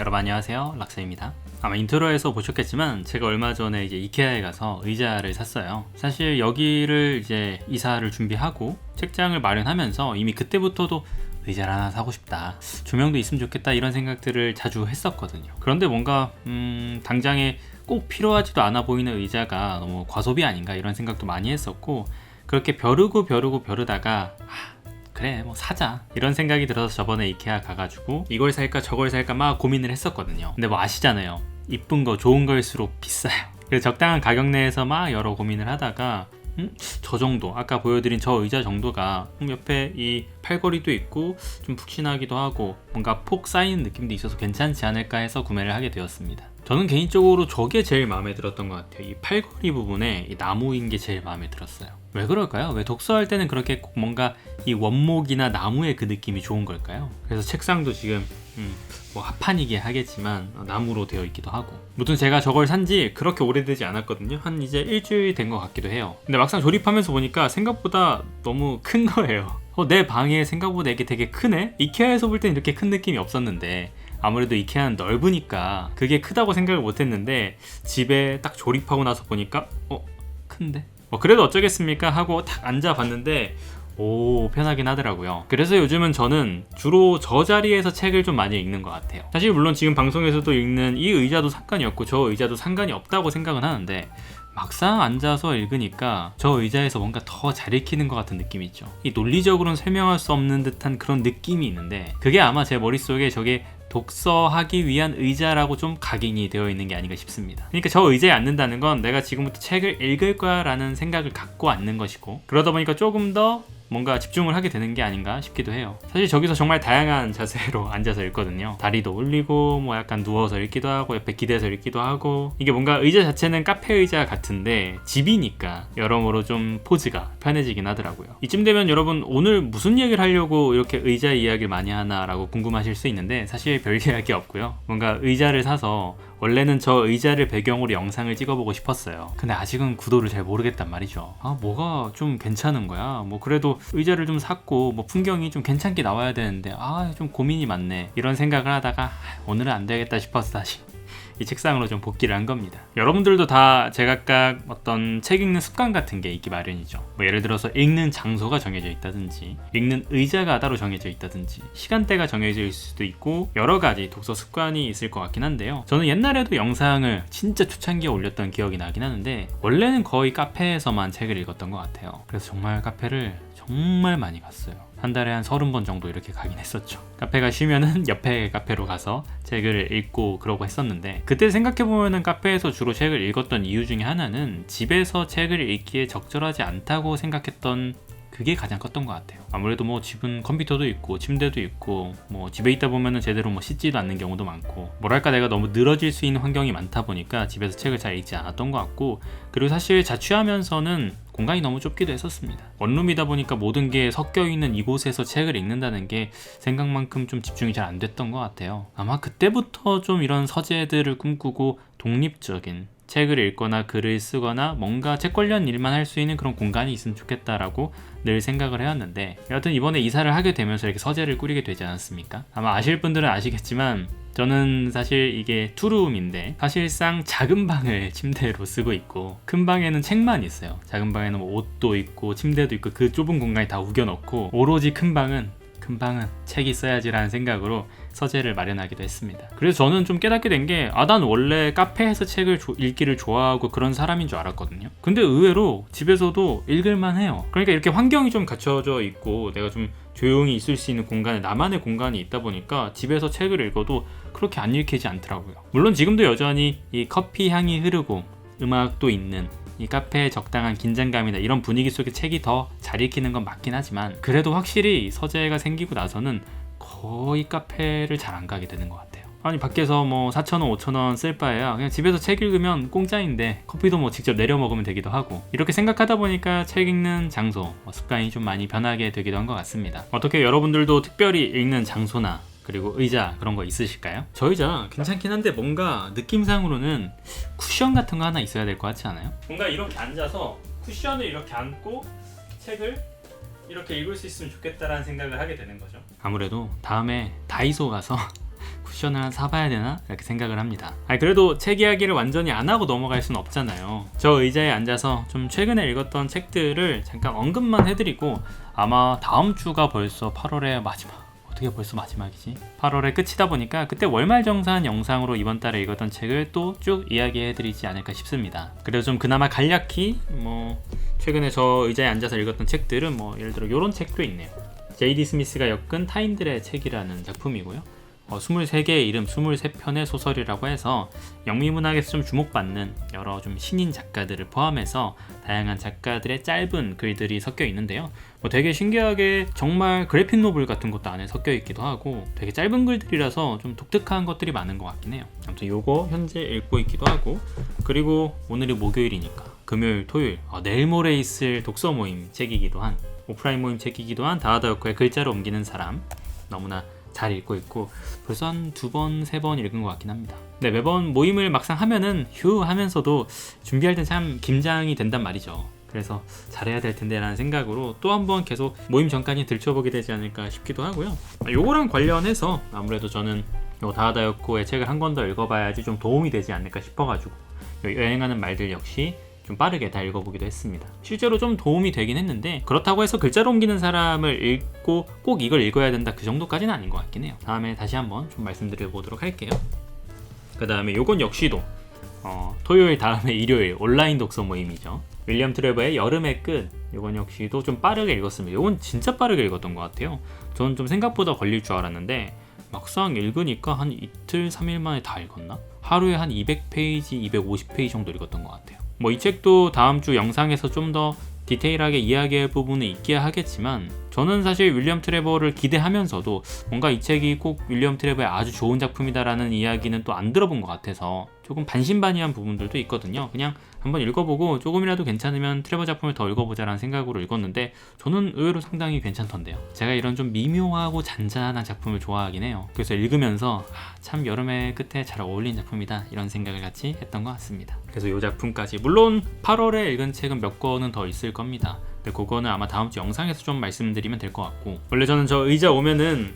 여러분 안녕하세요, 락사입니다. 아마 인트로에서 보셨겠지만 제가 얼마 전에 이제 이케아에 가서 의자를 샀어요. 사실 여기를 이제 이사를 준비하고 책장을 마련하면서 이미 그때부터도 의자를 하나 사고 싶다, 조명도 있으면 좋겠다, 이런 생각들을 자주 했었거든요. 그런데 뭔가 당장에 꼭 필요하지도 않아 보이는 의자가 너무 과소비 아닌가, 이런 생각도 많이 했었고, 그렇게 벼르다가 그래 뭐 사자, 이런 생각이 들어서 저번에 이케아 가가지고 이걸 살까 저걸 살까 막 고민을 했었거든요. 근데 뭐 아시잖아요, 이쁜 거 좋은 거일수록 비싸요. 그래서 적당한 가격 내에서 막 여러 고민을 하다가 저 정도, 아까 보여드린 저 의자 정도가 옆에 이 팔걸이도 있고 좀 푹신하기도 하고 뭔가 폭 쌓이는 느낌도 있어서 괜찮지 않을까 해서 구매를 하게 되었습니다. 저는 개인적으로 저게 제일 마음에 들었던 것 같아요. 이 팔걸이 부분에 이 나무인 게 제일 마음에 들었어요. 왜 그럴까요? 왜 독서할 때는 그렇게 꼭 뭔가 이 원목이나 나무의 그 느낌이 좋은 걸까요? 그래서 책상도 지금 뭐 합판이긴 하겠지만 나무로 되어 있기도 하고, 무튼 제가 저걸 산지 그렇게 오래되지 않았거든요. 한 이제 일주일 된 것 같기도 해요. 근데 막상 조립하면서 보니까 생각보다 너무 큰 거예요. 내 방에 생각보다 이게 되게 크네? 이케아에서 볼 땐 이렇게 큰 느낌이 없었는데, 아무래도 이케아는 넓으니까 그게 크다고 생각을 못했는데 집에 딱 조립하고 나서 보니까 큰데? 그래도 어쩌겠습니까 하고 딱 앉아봤는데 편하긴 하더라고요. 그래서 요즘은 저는 주로 저 자리에서 책을 좀 많이 읽는 것 같아요. 사실 물론 지금 방송에서도 읽는 이 의자도 상관이 없고 저 의자도 상관이 없다고 생각은 하는데, 막상 앉아서 읽으니까 저 의자에서 뭔가 더 잘 읽히는 것 같은 느낌이 있죠. 이 논리적으로는 설명할 수 없는 듯한 그런 느낌이 있는데, 그게 아마 제 머릿속에 저게 독서하기 위한 의자라고 좀 각인이 되어 있는 게 아닌가 싶습니다. 그러니까 저 의자에 앉는다는 건 내가 지금부터 책을 읽을 거야 라는 생각을 갖고 앉는 것이고, 그러다 보니까 조금 더 뭔가 집중을 하게 되는 게 아닌가 싶기도 해요. 사실 저기서 정말 다양한 자세로 앉아서 읽거든요. 다리도 올리고 뭐 약간 누워서 읽기도 하고 옆에 기대서 읽기도 하고, 이게 뭔가 의자 자체는 카페 의자 같은데 집이니까 여러모로 좀 포즈가 편해지긴 하더라고요. 이쯤 되면 여러분 오늘 무슨 얘기를 하려고 이렇게 의자 이야기를 많이 하나 라고 궁금하실 수 있는데, 사실 별 이야기 없고요. 뭔가 의자를 사서 원래는 저 의자를 배경으로 영상을 찍어보고 싶었어요. 근데 아직은 구도를 잘 모르겠단 말이죠. 뭐가 좀 괜찮은 거야? 뭐 그래도 의자를 좀 샀고 뭐 풍경이 좀 괜찮게 나와야 되는데 좀 고민이 많네, 이런 생각을 하다가 오늘은 안 되겠다 싶어서 다시 이 책상으로 좀 복귀를 한 겁니다. 여러분들도 다 제각각 어떤 책 읽는 습관 같은 게 있기 마련이죠. 뭐 예를 들어서 읽는 장소가 정해져 있다든지, 읽는 의자가 따로 정해져 있다든지, 시간대가 정해져 있을 수도 있고, 여러 가지 독서 습관이 있을 것 같긴 한데요. 저는 옛날에도 영상을 진짜 초창기에 올렸던 기억이 나긴 하는데, 원래는 거의 카페에서만 책을 읽었던 것 같아요. 그래서 정말 카페를 정말 많이 갔어요. 한 달에 한 30번 정도 이렇게 가긴 했었죠. 카페가 쉬면은 옆에 카페로 가서 책을 읽고 그러고 했었는데, 그때 생각해보면은 카페에서 주로 책을 읽었던 이유 중에 하나는 집에서 책을 읽기에 적절하지 않다고 생각했던 그게 가장 컸던 것 같아요. 아무래도 뭐 집은 컴퓨터도 있고 침대도 있고 뭐 집에 있다 보면은 제대로 뭐 씻지도 않는 경우도 많고, 뭐랄까 내가 너무 늘어질 수 있는 환경이 많다 보니까 집에서 책을 잘 읽지 않았던 것 같고, 그리고 사실 자취하면서는 공간이 너무 좁기도 했었습니다. 원룸이다 보니까 모든 게 섞여 있는 이곳에서 책을 읽는다는 게 생각만큼 좀 집중이 잘 안 됐던 것 같아요. 아마 그때부터 좀 이런 서재들을 꿈꾸고 독립적인 책을 읽거나 글을 쓰거나 뭔가 책 관련 일만 할 수 있는 그런 공간이 있으면 좋겠다라고 늘 생각을 해왔는데, 여하튼 이번에 이사를 하게 되면서 이렇게 서재를 꾸리게 되지 않았습니까? 아마 아실 분들은 아시겠지만 저는 사실 이게 투룸인데 사실상 작은 방을 침대로 쓰고 있고, 큰 방에는 책만 있어요. 작은 방에는 뭐 옷도 있고 침대도 있고 그 좁은 공간에 다 우겨넣고, 오로지 큰 방은 책이 있어야지라는 생각으로 서재를 마련하기도 했습니다. 그래서 저는 좀 깨닫게 된 게, 난 원래 카페에서 책을 읽기를 좋아하고 그런 사람인 줄 알았거든요. 근데 의외로 집에서도 읽을만 해요. 그러니까 이렇게 환경이 좀 갖춰져 있고 내가 좀 조용히 있을 수 있는 공간에 나만의 공간이 있다 보니까 집에서 책을 읽어도 그렇게 안 읽히지 않더라고요. 물론 지금도 여전히 이 커피 향이 흐르고 음악도 있는 이 카페의 적당한 긴장감이나 이런 분위기 속에 책이 더 잘 읽히는 건 맞긴 하지만, 그래도 확실히 서재가 생기고 나서는 거의 카페를 잘 안 가게 되는 것 같아요. 아니 밖에서 뭐 4,000원, 5,000원 쓸 바에야 그냥 집에서 책 읽으면 공짜인데 커피도 뭐 직접 내려 먹으면 되기도 하고, 이렇게 생각하다 보니까 책 읽는 장소, 습관이 좀 많이 변하게 되기도 한 것 같습니다. 어떻게 여러분들도 특별히 읽는 장소나 그리고 의자 그런 거 있으실까요? 저 의자 괜찮긴 한데 뭔가 느낌상으로는 쿠션 같은 거 하나 있어야 될 것 같지 않아요? 뭔가 이렇게 앉아서 쿠션을 이렇게 앉고 책을 이렇게 읽을 수 있으면 좋겠다라는 생각을 하게 되는 거죠. 아무래도 다음에 다이소 가서 쿠션을 하나 사봐야 되나? 이렇게 생각을 합니다. 그래도 책 이야기를 완전히 안 하고 넘어갈 수는 없잖아요. 저 의자에 앉아서 좀 최근에 읽었던 책들을 잠깐 언급만 해드리고, 아마 다음 주가 벌써 8월의 마지막, 어떻게 벌써 마지막이지? 8월의 끝이다 보니까 그때 월말정산 영상으로 이번 달에 읽었던 책을 또 쭉 이야기해드리지 않을까 싶습니다. 그래도 좀 그나마 간략히 최근에 저 의자에 앉아서 읽었던 책들은 예를 들어 이런 책도 있네요. 제이디 스미스가 엮은 타인들의 책이라는 작품이고요. 23개의 이름 23편의 소설이라고 해서 영미문학에서 좀 주목받는 여러 좀 신인 작가들을 포함해서 다양한 작가들의 짧은 글들이 섞여 있는데요. 되게 신기하게 정말 그래픽 노블 같은 것도 안에 섞여 있기도 하고 되게 짧은 글들이라서 좀 독특한 것들이 많은 것 같긴 해요. 아무튼 요거 현재 읽고 있기도 하고, 그리고 오늘이 목요일이니까 금요일, 토요일, 내일 모레 있을 독서 모임 책이기도 한, 오프라인 모임 책이기도 한 다하다요코의 글자를 옮기는 사람, 너무나 잘 읽고 있고 벌써 한 2번, 3번 읽은 것 같긴 합니다. 네, 매번 모임을 막상 하면은 휴 하면서도 준비할 땐 참 긴장이 된단 말이죠. 그래서 잘해야 될 텐데 라는 생각으로 또 한 번 계속 모임 전까지 들춰보게 되지 않을까 싶기도 하고요. 요거랑 관련해서 아무래도 저는 요 다하다요코의 책을 한 권 더 읽어봐야지 좀 도움이 되지 않을까 싶어가지고 여행하는 말들 역시 좀 빠르게 다 읽어보기도 했습니다. 실제로 좀 도움이 되긴 했는데, 그렇다고 해서 글자로 옮기는 사람을 읽고 꼭 이걸 읽어야 된다 그 정도까지는 아닌 것 같긴 해요. 다음에 다시 한번 좀 말씀드려보도록 할게요. 그 다음에 요건 역시도 토요일 다음에 일요일 온라인 독서 모임이죠. 윌리엄 트레버의 여름의 끝, 요건 역시도 좀 빠르게 읽었습니다. 요건 진짜 빠르게 읽었던 것 같아요. 저는 좀 생각보다 걸릴 줄 알았는데 막상 읽으니까 한 이틀 3일 만에 다 읽었나? 하루에 한 200페이지, 250페이지 정도 읽었던 것 같아요. 이 책도 다음 주 영상에서 좀 더 디테일하게 이야기할 부분은 있기야 하겠지만, 저는 사실 윌리엄 트레버를 기대하면서도 뭔가 이 책이 꼭 윌리엄 트레버의 아주 좋은 작품이다라는 이야기는 또 안 들어본 것 같아서 조금 반신반의한 부분들도 있거든요. 그냥 한번 읽어보고 조금이라도 괜찮으면 트레버 작품을 더 읽어보자라는 생각으로 읽었는데 저는 의외로 상당히 괜찮던데요. 제가 이런 좀 미묘하고 잔잔한 작품을 좋아하긴 해요. 그래서 읽으면서 참 여름의 끝에 잘 어울린 작품이다 이런 생각을 같이 했던 것 같습니다. 그래서 이 작품까지, 물론 8월에 읽은 책은 몇 권은 더 있을 겁니다. 근데 그거는 아마 다음 주 영상에서 좀 말씀드리면 될 것 같고, 원래 저는 저 의자 오면은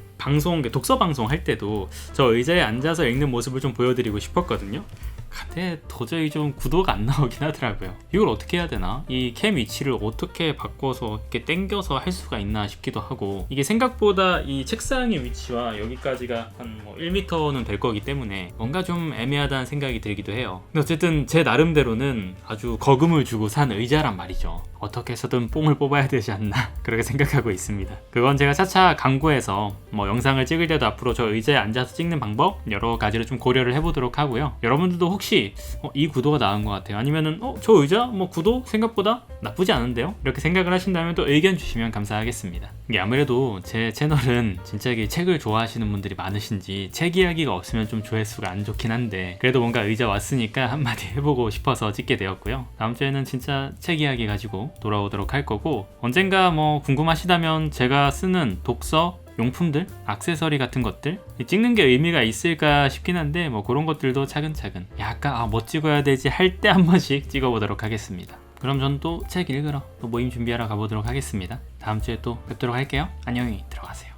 독서 방송 할 때도 저 의자에 앉아서 읽는 모습을 좀 보여드리고 싶었거든요. 근데 도저히 좀 구도가 안 나오긴 하더라고요. 이걸 어떻게 해야 되나? 이 캠 위치를 어떻게 바꿔서 이렇게 당겨서 할 수가 있나 싶기도 하고, 이게 생각보다 이 책상의 위치와 여기까지가 한 1m는 될 거기 때문에 뭔가 좀 애매하다는 생각이 들기도 해요. 근데 어쨌든 제 나름대로는 아주 거금을 주고 산 의자란 말이죠. 어떻게 해서든 뽕을 뽑아야 되지 않나 그렇게 생각하고 있습니다. 그건 제가 차차 강구해서 영상을 찍을 때도 앞으로 저 의자에 앉아서 찍는 방법 여러 가지를 좀 고려를 해보도록 하고요. 여러분들도 혹시 이 구도가 나은 것 같아요, 아니면은 저 의자 구도 생각보다 나쁘지 않은데요? 이렇게 생각을 하신다면 또 의견 주시면 감사하겠습니다. 이게 아무래도 제 채널은 진짜 이게 책을 좋아하시는 분들이 많으신지 책 이야기가 없으면 좀 조회수가 안 좋긴 한데, 그래도 뭔가 의자 왔으니까 한마디 해보고 싶어서 찍게 되었고요. 다음 주에는 진짜 책 이야기 가지고 돌아오도록 할 거고, 언젠가 궁금하시다면 제가 쓰는 독서 용품들, 액세서리 같은 것들 찍는 게 의미가 있을까 싶긴 한데 그런 것들도 차근차근 약간 뭐 찍어야 되지 할 때 한 번씩 찍어보도록 하겠습니다. 그럼 전 또 책 읽으러 또 모임 준비하러 가보도록 하겠습니다. 다음 주에 또 뵙도록 할게요. 안녕히 들어가세요.